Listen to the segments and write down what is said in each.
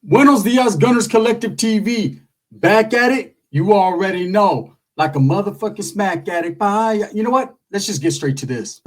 Buenos dias, Gunners Collective TV. Back at it, you already know. Like a motherfucking smack addict. Bye. You know what? Let's just get straight to this.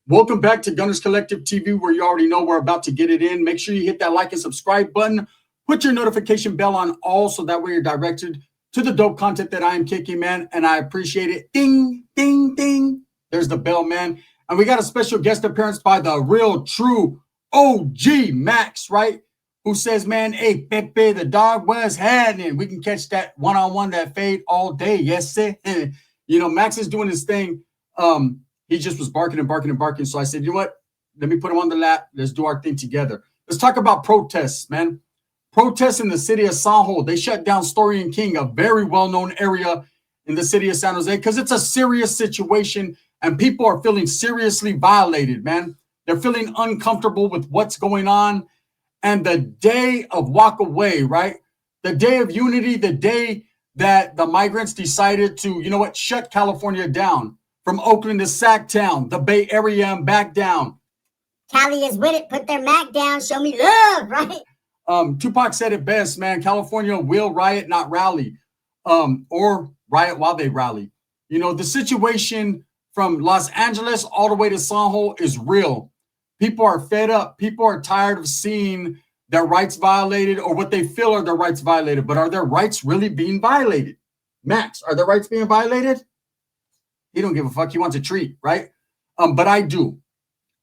Welcome back to Gunners Collective TV, where you already know we're about to get it in. Make sure you hit that like and subscribe button. Put your notification bell on all so that way you're directed to the dope content that I am kicking, man. And I appreciate it. Ding, ding, ding. There's the bell, man. And we got a special guest appearance by the real, true OG Max, right? Who says, man, hey, Pepe, the dog was happening. We can catch that one-on-one, that fade all day. Yes, sir. You know, Max is doing his thing. He just was barking and barking and barking. So I said, you know what? Let me put him on the lap. Let's do our thing together. Let's talk about protests, man. Protests in the city of San Jose. They shut down Story and King, a very well-known area in the city of San Jose, because it's a serious situation and people are feeling seriously violated, man. They're feeling uncomfortable with what's going on. And the day of walk away, right? The day of unity, the day that the migrants decided to, you know what, shut California down. From Oakland to Sacktown, the Bay Area and back down. Cali is with it. Put their Mac down. Show me love, right? Tupac said it best, man. California will riot, not rally. Or riot while they rally. You know, the situation from Los Angeles all the way to San Jose is real. People are fed up. People are tired of seeing their rights violated or what they feel are their rights violated. But are their rights really being violated? Max, are their rights being violated? He don't give a fuck. He wants a treat, right? But I do.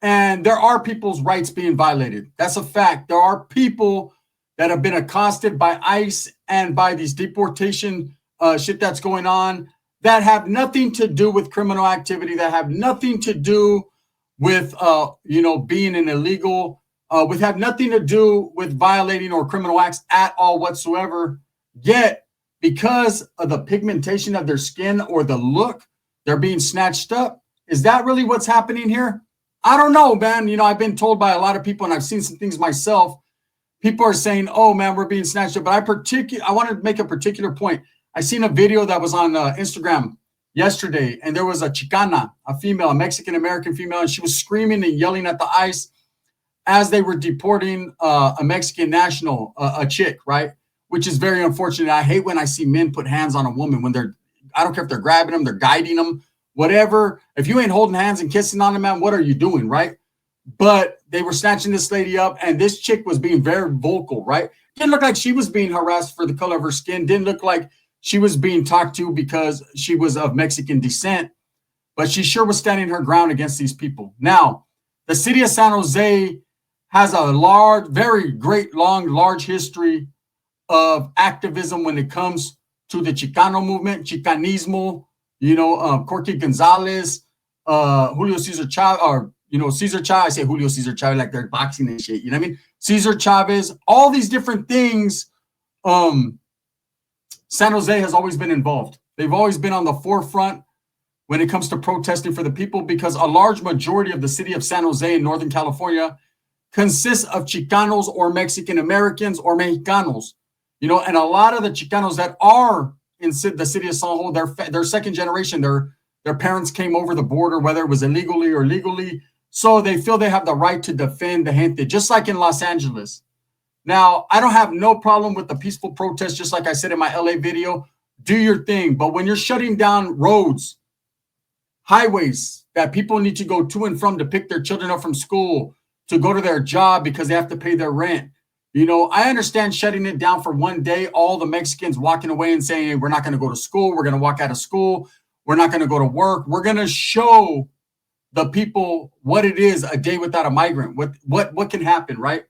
And there are people's rights being violated. That's a fact. There are people that have been accosted by ICE and by these deportation shit that's going on that have nothing to do with criminal activity, that have nothing to do with, being an illegal, have nothing to do with violating or criminal acts at all whatsoever. Yet, because of the pigmentation of their skin or the look, they're being snatched up. Is that really what's happening here? I don't know, man. You know, I've been told by a lot of people, and I've seen some things myself. People are saying, oh, man, we're being snatched up. But I want to make a particular point. I seen a video that was on Instagram yesterday, and there was a Chicana, a female, a Mexican-American female, and she was screaming and yelling at the ICE as they were deporting a Mexican national, a chick, right? Which is very unfortunate. I hate when I see men put hands on a woman when I don't care if they're grabbing them, they're guiding them, whatever. If you ain't holding hands and kissing on them, man, what are you doing, right? But they were snatching this lady up, and this chick was being very vocal, right? Didn't look like she was being harassed for the color of her skin. Didn't look like she was being talked to because she was of Mexican descent. But she sure was standing her ground against these people. Now, the city of San Jose has a large history of activism when it comes to the Chicano movement, Chicanismo, Corky Gonzalez, Julio Cesar Chavez, or, Cesar Chavez. I say Julio Cesar Chavez like they're boxing and shit. You know what I mean? Cesar Chavez, all these different things. San Jose has always been involved. They've always been on the forefront when it comes to protesting for the people, because a large majority of the city of San Jose in Northern California consists of Chicanos or Mexican Americans or Mexicanos. And a lot of the Chicanos that are in the city of San Jose, they're second generation. Their parents came over the border, whether it was illegally or legally. So they feel they have the right to defend the gente, just like in Los Angeles. Now, I don't have no problem with the peaceful protest, just like I said in my LA video. Do your thing. But when you're shutting down roads, highways that people need to go to and from to pick their children up from school, to go to their job because they have to pay their rent, I understand shutting it down for one day, all the Mexicans walking away and saying, hey, we're not going to go to school. We're going to walk out of school. We're not going to go to work. We're going to show the people what it is a day without a migrant, what can happen, right?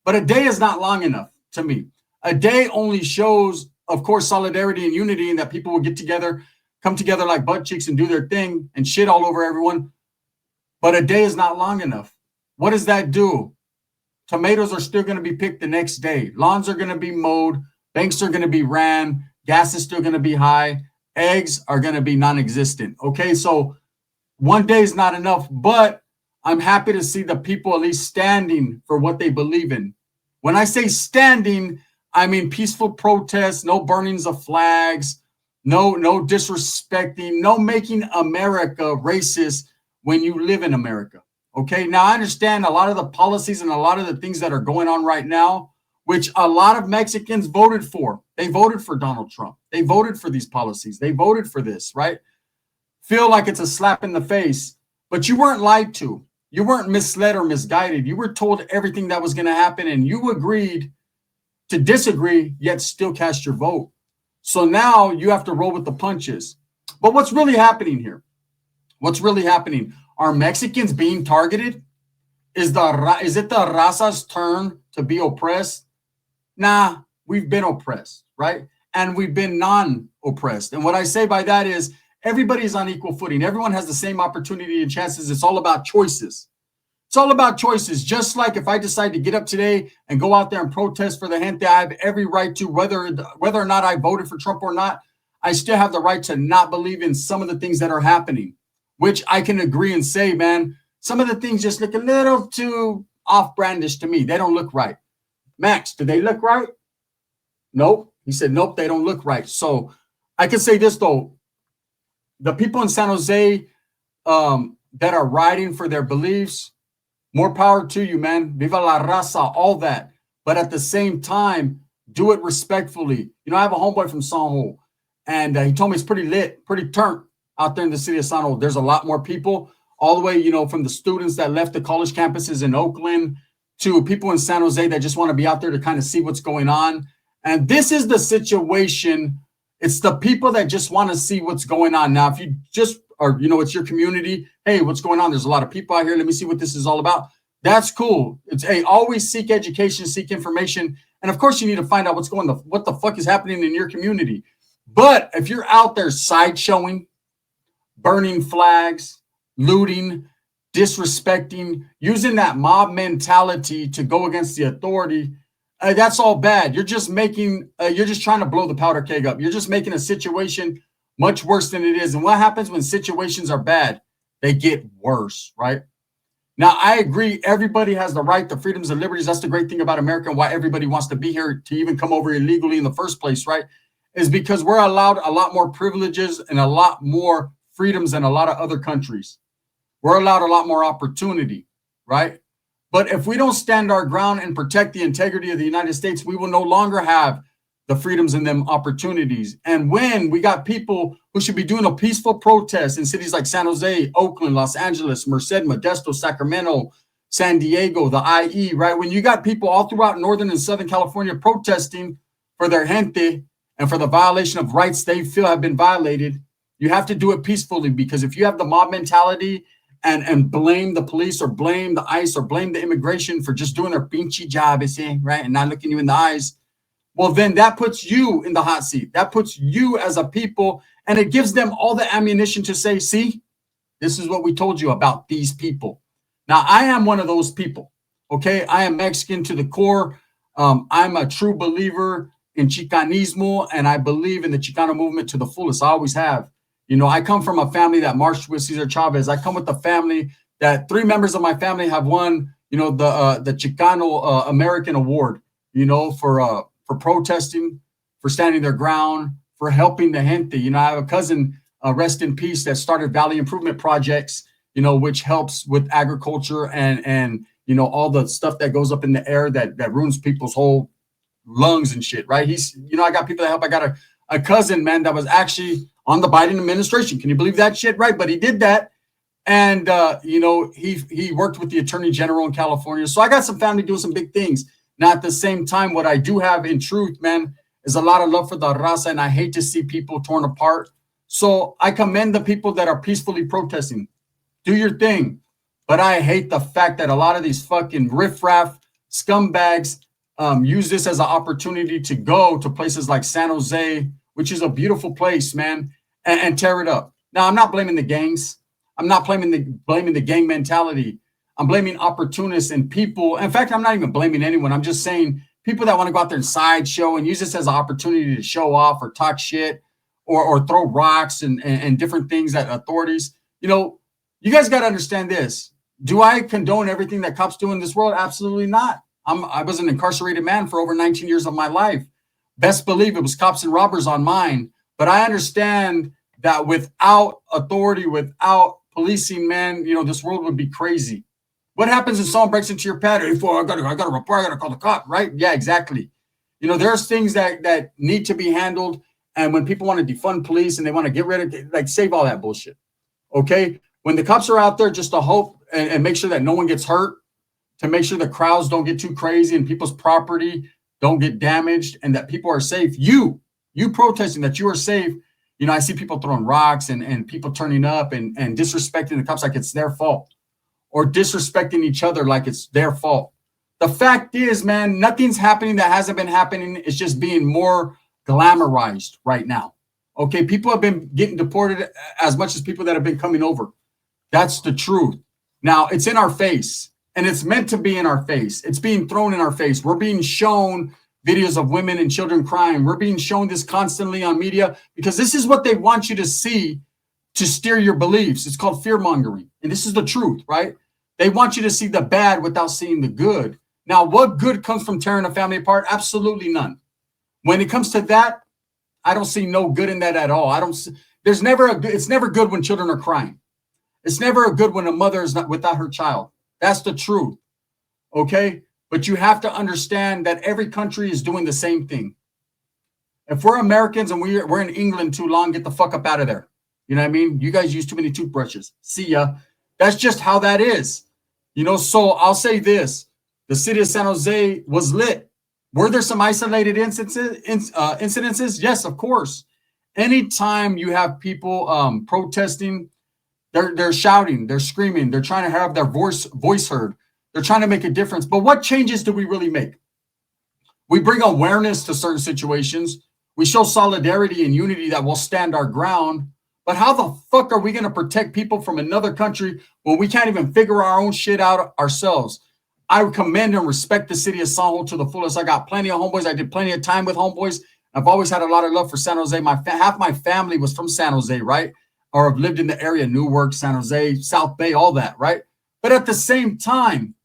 But a day is not long enough to me. A day only shows, of course, solidarity and unity, and that people will get together, come together like butt cheeks and do their thing and shit all over everyone. But a day is not long enough. What does that do? Tomatoes are still going to be picked the next day. Lawns are going to be mowed. Banks are going to be ran. Gas is still going to be high. Eggs are going to be non-existent. Okay, so one day is not enough, but I'm happy to see the people at least standing for what they believe in. When I say standing, I mean peaceful protests, no burnings of flags, no disrespecting, no making America racist when you live in America. Okay, now I understand a lot of the policies and a lot of the things that are going on right now, which a lot of Mexicans voted for. They voted for Donald Trump. They voted for these policies. They voted for this, right? Feel like it's a slap in the face, but you weren't lied to. You weren't misled or misguided. You were told everything that was going to happen, and you agreed to disagree, yet still cast your vote. So now you have to roll with the punches. But what's really happening here? What's really happening? Are Mexicans being targeted? Is it the raza's turn to be oppressed? Nah, we've been oppressed, right? And we've been non-oppressed. And what I say by that is everybody is on equal footing. Everyone has the same opportunity and chances. It's all about choices. It's all about choices. Just like if I decide to get up today and go out there and protest for the gente, I have every right to, whether or not I voted for Trump or not, I still have the right to not believe in some of the things that are happening, which I can agree and say, man, some of the things just look a little too off-brandish to me. They don't look right. Max, do they look right? Nope. He said, nope, they don't look right. So I can say this, though. The people in San Jose that are riding for their beliefs, more power to you, man. Viva la raza, all that. But at the same time, do it respectfully. You know, I have a homeboy from San Jose, and he told me it's pretty lit, pretty turnt out there in the city of San Jose. There's a lot more people, all the way, you know, from the students that left the college campuses in Oakland to people in San Jose that just want to be out there to kind of see what's going on. And this is the situation. It's the people that just want to see what's going on. Now, if you just are, you know, it's your community. Hey, what's going on? There's a lot of people out here. Let me see what this is all about. That's cool. It's, hey, always seek education, seek information. And of course, you need to find out what the fuck is happening in your community. But if you're out there sideshowing, burning flags, looting, disrespecting, using that mob mentality to go against the authority, that's all bad. You're just trying to blow the powder keg up. You're just making a situation much worse than it is. And what happens when situations are bad? They get worse, right? Now, I agree. Everybody has the right to freedoms and liberties. That's the great thing about America and why everybody wants to be here to even come over illegally in the first place, right? Is because we're allowed a lot more privileges and a lot more freedoms than a lot of other countries. We're allowed a lot more opportunity, right? But if we don't stand our ground and protect the integrity of the United States, we will no longer have the freedoms and them opportunities. And when we got people who should be doing a peaceful protest in cities like San Jose, Oakland, Los Angeles, Merced, Modesto, Sacramento, San Diego, the IE, right? When you got people all throughout Northern and Southern California protesting for their gente and for the violation of rights they feel have been violated, you have to do it peacefully, because if you have the mob mentality and blame the police or blame the ICE or blame the immigration for just doing their pinchy job, right, and not looking you in the eyes, well, then that puts you in the hot seat. That puts you as a people, and it gives them all the ammunition to say, see, this is what we told you about these people. Now, I am one of those people, okay? I am Mexican to the core. I'm a true believer in Chicanismo, and I believe in the Chicano movement to the fullest. I always have. You know, I come from a family that marched with Cesar Chavez. I come with a family that 3 members of my family have won, you know, the Chicano American Award, you know, for protesting, for standing their ground, for helping the gente. You know, I have a cousin, rest in peace, that started Valley Improvement Projects, you know, which helps with agriculture and you know, all the stuff that goes up in the air that ruins people's whole lungs and shit, right? He's, you know, I got people that help. I got a cousin, man, that was actually on the Biden administration. Can you believe that shit? Right. But he did that. And, you know, he worked with the attorney general in California. So I got some family doing some big things. Now, at the same time, what I do have in truth, man, is a lot of love for the raza. And I hate to see people torn apart. So I commend the people that are peacefully protesting. Do your thing. But I hate the fact that a lot of these fucking riffraff scumbags use this as an opportunity to go to places like San Jose, which is a beautiful place, man, and tear it up. Now, I'm not blaming the gangs. I'm not blaming the gang mentality. I'm blaming opportunists and people. In fact, I'm not even blaming anyone. I'm just saying people that want to go out there and sideshow and use this as an opportunity to show off or talk shit or throw rocks and different things at authorities. You know, You guys got to understand this. Do I condone everything that cops do in this world? Absolutely not. I was an incarcerated man for over 19 years of my life. Best believe it was cops and robbers on mine. But I understand that without authority, without policing, man, this world would be crazy. What happens if someone breaks into your pad? Hey, I got to report, I got to call the cop, right? Yeah, exactly. There's things that need to be handled. And when people want to defund police and they want to get rid of it, like, save all that bullshit. Okay? When the cops are out there just to hope and make sure that no one gets hurt, to make sure the crowds don't get too crazy and people's property don't get damaged and that people are safe, you protesting that you are safe. I see people throwing rocks and people turning up and disrespecting the cops like it's their fault, or disrespecting each other like it's their fault. The fact is, man, nothing's happening that hasn't been happening. It's just being more glamorized right now. Okay, people have been getting deported as much as people that have been coming over. That's the truth. Now, it's in our face, and it's meant to be in our face. It's being thrown in our face. We're being shown videos of women and children crying. We're being shown this constantly on media because this is what they want you to see to steer your beliefs. It's called fear mongering. And this is the truth, right? They want you to see the bad without seeing the good. Now, what good comes from tearing a family apart? Absolutely none. When it comes to that, I don't see no good in that at all. It's never good when children are crying. It's never a good when a mother is not without her child. That's the truth. Okay? But you have to understand that every country is doing the same thing. If we're Americans and we're in England too long, get the fuck up out of there. You know what I mean? You guys use too many toothbrushes. See ya. That's just how that is. So I'll say this. The city of San Jose was lit. Were there some isolated incidences? Yes, of course. Anytime you have people protesting, they're shouting, they're screaming, they're trying to have their voice heard. They're trying to make a difference. But what changes do we really make? We bring awareness to certain situations. We show solidarity and unity that will stand our ground. But how the fuck are we going to protect people from another country when we can't even figure our own shit out ourselves? I commend and respect the city of San Jose to the fullest. I got plenty of homeboys. I did plenty of time with homeboys. I've always had a lot of love for San Jose. Half my family was from San Jose, right? Or have lived in the area, Newark, San Jose, South Bay, all that, right? But at the same time,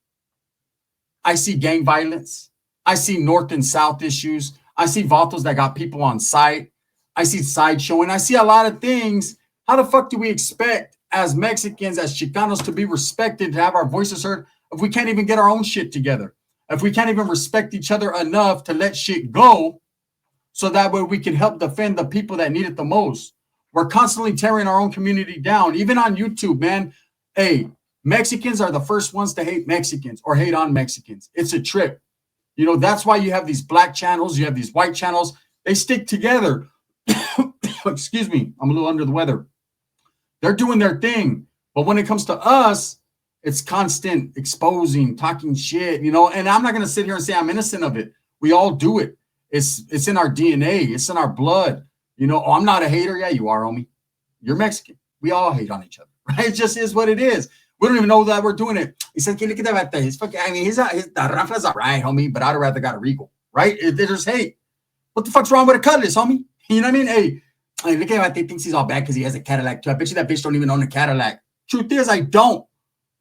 I see gang violence. I see North and South issues. I see vatos that got people on site. I see sideshowing. I see a lot of things. How the fuck do we expect as Mexicans, as Chicanos, to be respected, to have our voices heard, if we can't even get our own shit together? If we can't even respect each other enough to let shit go so that way we can help defend the people that need it the most? We're constantly tearing our own community down, even on YouTube, man. Hey, Mexicans are the first ones to hate Mexicans or hate on Mexicans. It's a trip. That's why you have these black channels, you have these white channels. They stick together. Excuse me, I'm a little under the weather. They're doing their thing. But when it comes to us, it's constant exposing, talking shit, and I'm not going to sit here and say I'm innocent of it. We all do it. It's in our DNA. It's in our blood. Oh, I'm not a hater. Yeah, you are, homie. You're Mexican. We all hate on each other, right? It just is what it is. We don't even know that we're doing it. He said, look at that. He's fucking, the Rafa's all right, homie, but I'd rather got a Regal, right? There's hate. What the fuck's wrong with a Cutlass, homie? You know what I mean? Hey, look at that. He thinks he's all bad because he has a Cadillac too. I bet you that bitch don't even own a Cadillac. Truth is, I don't,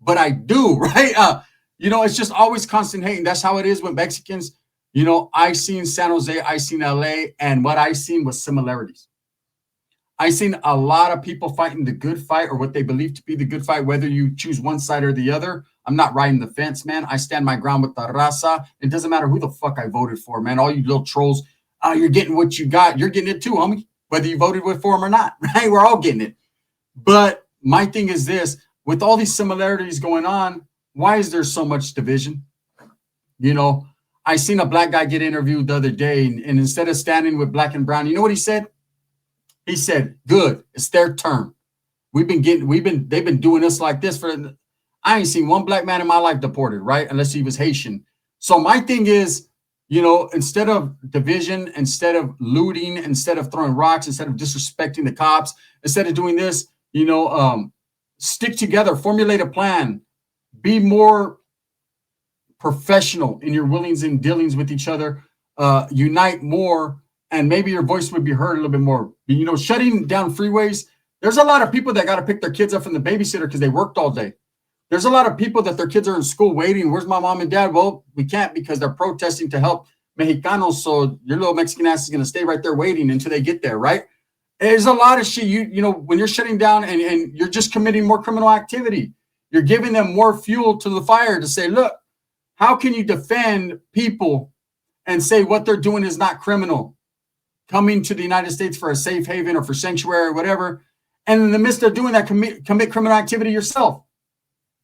but I do, right? It's just always constant hating. That's how it is with Mexicans. I seen San Jose, I seen LA, and what I seen was similarities. I seen a lot of people fighting the good fight, or what they believe to be the good fight, whether you choose one side or the other. I'm not riding the fence, man. I stand my ground with the raza. It doesn't matter who the fuck I voted for, man. All you little trolls, you're getting what you got. You're getting it too, homie, whether you voted for him or not, right? We're all getting it. But my thing is this, with all these similarities going on, why is there so much division? I seen a black guy get interviewed the other day, and instead of standing with black and brown, you know what he said? He said, good, it's their turn. They've been doing us like this I ain't seen one black man in my life deported, right? Unless he was Haitian. So my thing is, instead of division, instead of looting, instead of throwing rocks, instead of disrespecting the cops, instead of doing this, stick together, formulate a plan, be more professional in your willings and dealings with each other, unite more, and maybe your voice would be heard a little bit more. Shutting down freeways, There's a lot of people that got to pick their kids up from the babysitter because they worked all day. There's a lot of people that their kids are in school waiting. Where's my mom and dad? Well, we can't because they're protesting to help Mexicanos. So your little Mexican ass is going to stay right there waiting until they get there, right? There's a lot of shit. You know, when you're shutting down and you're just committing more criminal activity, you're giving them more fuel to the fire to say, look, how can you defend people and say what they're doing is not criminal? Coming to the United States for a safe haven or for sanctuary or whatever. And in the midst of doing that, commit criminal activity yourself.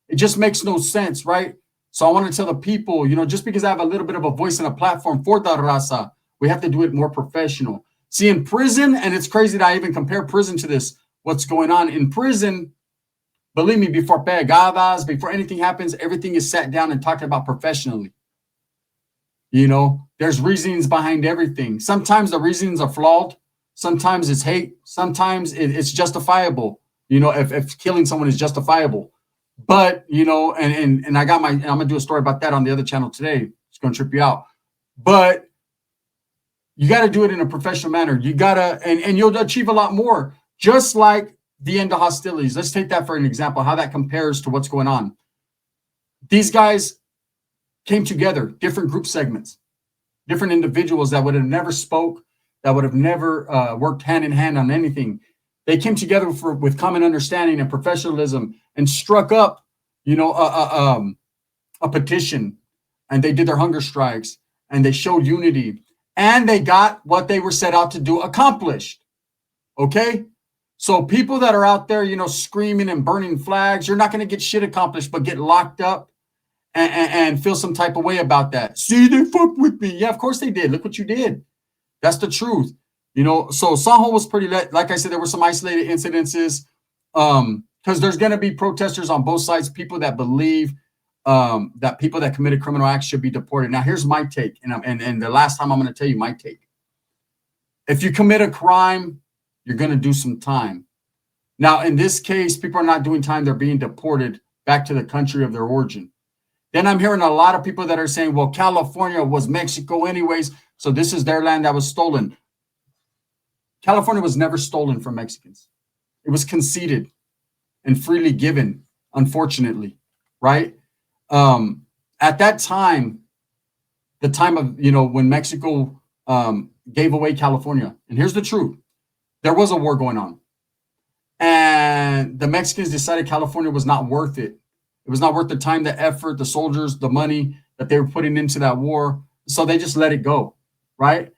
It just makes no sense, right? So I want to tell the people, you know, just because I have a little bit of a voice and a platform for the raza, we have to do it more professional. See, in prison, and it's crazy that I even compare prison to this, what's going on in prison, believe me, before pegadas, before anything happens, everything is sat down and talked about professionally. You know, there's reasons behind everything. Sometimes the reasons are flawed. Sometimes it's hate. Sometimes it's justifiable. You know, if killing someone is justifiable. But, you know, and I got I'm going to do a story about that on the other channel today. It's going to trip you out. But you got to do it in a professional manner. You got to, and you'll achieve a lot more. Just like the end of hostilities. Let's take that for an example, how that compares to what's going on. These guys came together, different group segments, different individuals that would have never spoke, that would have never worked hand in hand on anything. They came together with common understanding and professionalism and struck up, you know, a petition, and they did their hunger strikes and they showed unity and they got what they were set out to do accomplished. Okay. So people that are out there, you know, screaming and burning flags, you're not going to get shit accomplished, but get locked up and feel some type of way about that. See, they fucked with me. Yeah, of course they did. Look what you did. That's the truth. You know, so Sanjo was pretty, like I said, there were some isolated incidences because there's going to be protesters on both sides, people that believe that people that committed criminal acts should be deported. Now, here's my take, and the last time I'm going to tell you my take. If you commit a crime, you're going to do some time. Now, in this case, people are not doing time. They're being deported back to the country of their origin. Then I'm hearing a lot of people that are saying, well, California was Mexico anyways, so this is their land that was stolen. California was never stolen from Mexicans. It was conceded and freely given, unfortunately, right? At that time, the time of, you know, when Mexico gave away California, and here's the truth, there was a war going on. And the Mexicans decided California was not worth it. It was not worth the time, the effort, the soldiers, the money that they were putting into that war. So they just let it go, right?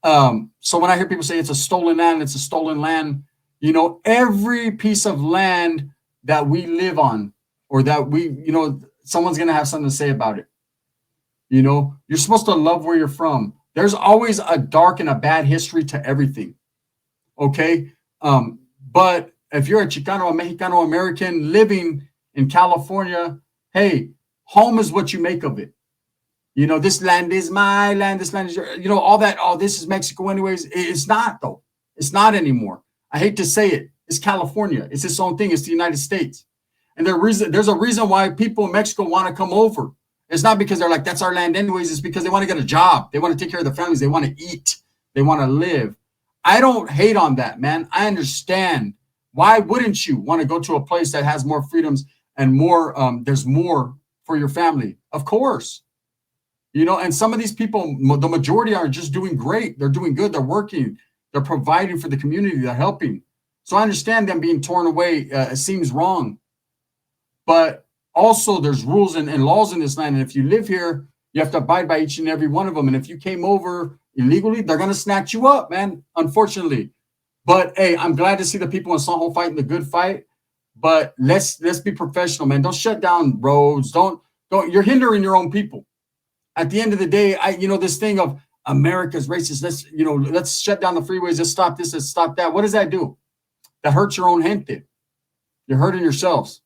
So when I hear people say it's a stolen land, it's a stolen land, you know, every piece of land that we live on or that we, you know, someone's going to have something to say about it. You know, you're supposed to love where you're from. There's always a dark and a bad history to everything. Okay. But if you're a Chicano, a Mexicano American living in California, hey, home is what you make of it. You know, this land is my land. This land is your, you know, all that. Oh, this is Mexico anyways. It's not, though. It's not anymore. I hate to say it. It's California. It's its own thing. It's the United States. And there's a reason why people in Mexico want to come over. It's not because they're like, that's our land anyways. It's because they want to get a job. They want to take care of their families. They want to eat. They want to live. I don't hate on that, man. I understand. Why wouldn't you want to go to a place that has more freedoms and more, there's more for your family? Of course. You know, and some of these people, the majority are just doing great. They're doing good. They're working. They're providing for the community. They're helping. So I understand them being torn away. It seems wrong. But also there's rules and laws in this land. And if you live here, you have to abide by each and every one of them. And if you came over illegally, they're going to snatch you up, man, unfortunately. But, hey, I'm glad to see the people in Sanjo fighting the good fight. But let's be professional, man. Don't shut down roads. Don't. You're hindering your own people. At the end of the day, this thing of America's racist, let's shut down the freeways, let's stop this, let's stop that. What does that do? That hurts your own gente. You're hurting yourselves.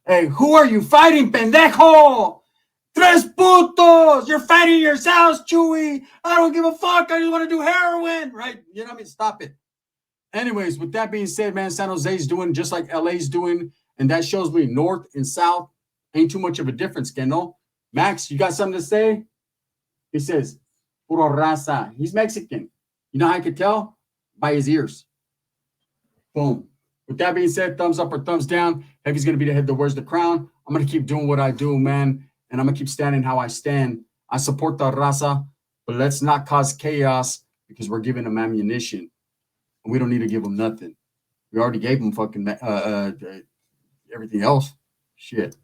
Hey, who are you fighting, pendejo? Tres putos! You're fighting yourselves, Chewy! I don't give a fuck, I just want to do heroin! Right? You know what I mean? Stop it. Anyways, with that being said, man, San Jose's doing just like LA's doing, and that shows me north and south ain't too much of a difference, que no? Max, you got something to say? He says, puro raza. He's Mexican. You know how I could tell? By his ears. Boom. With that being said, thumbs up or thumbs down. Heavy's going to be the head that wears the crown. I'm going to keep doing what I do, man. And I'm going to keep standing how I stand. I support the raza, but let's not cause chaos because we're giving them ammunition. And we don't need to give them nothing. We already gave them fucking everything else. Shit.